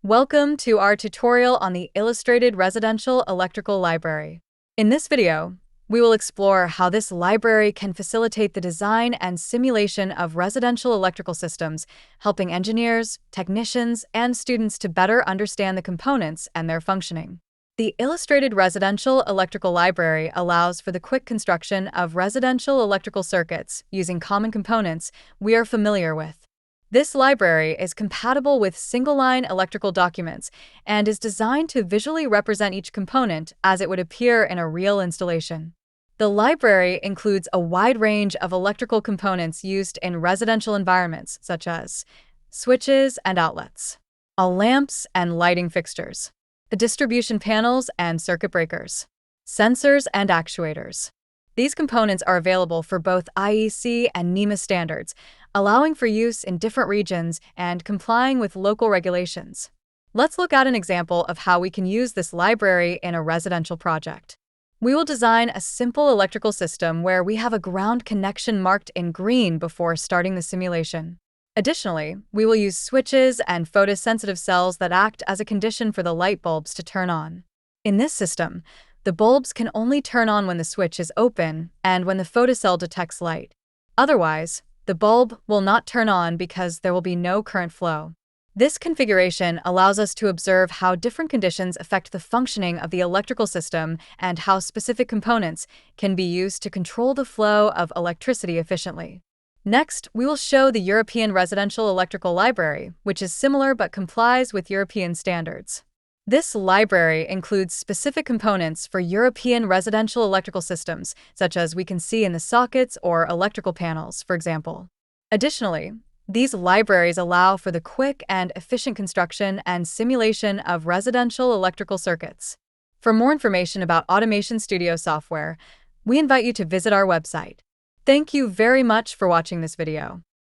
Welcome to our tutorial on the Illustrated Residential Electrical Library. In this video, we will explore how this library can facilitate the design and simulation of residential electrical systems, helping engineers, technicians, and students to better understand the components and their functioning. The Illustrated Residential Electrical Library allows for the quick construction of residential electrical circuits using common components we are familiar with. This library is compatible with single-line electrical documents and is designed to visually represent each component as it would appear in a real installation. The library includes a wide range of electrical components used in residential environments, such as switches and outlets, lamps and lighting fixtures, the distribution panels and circuit breakers, sensors and actuators. These components are available for both IEC and NEMA standards, allowing for use in different regions and complying with local regulations. Let's look at an example of how we can use this library in a residential project. We will design a simple electrical system where we have a ground connection marked in green before starting the simulation. Additionally, we will use switches and photosensitive cells that act as a condition for the light bulbs to turn on. In this system, the bulbs can only turn on when the switch is open and when the photocell detects light. Otherwise, the bulb will not turn on because there will be no current flow. This configuration allows us to observe how different conditions affect the functioning of the electrical system and how specific components can be used to control the flow of electricity efficiently. Next, we will show the European Residential Electrical Library, which is similar but complies with European standards. This library includes specific components for European residential electrical systems, such as we can see in the sockets or electrical panels, for example. Additionally, these libraries allow for the quick and efficient construction and simulation of residential electrical circuits. For more information about Automation Studio software, we invite you to visit our website. Thank you very much for watching this video.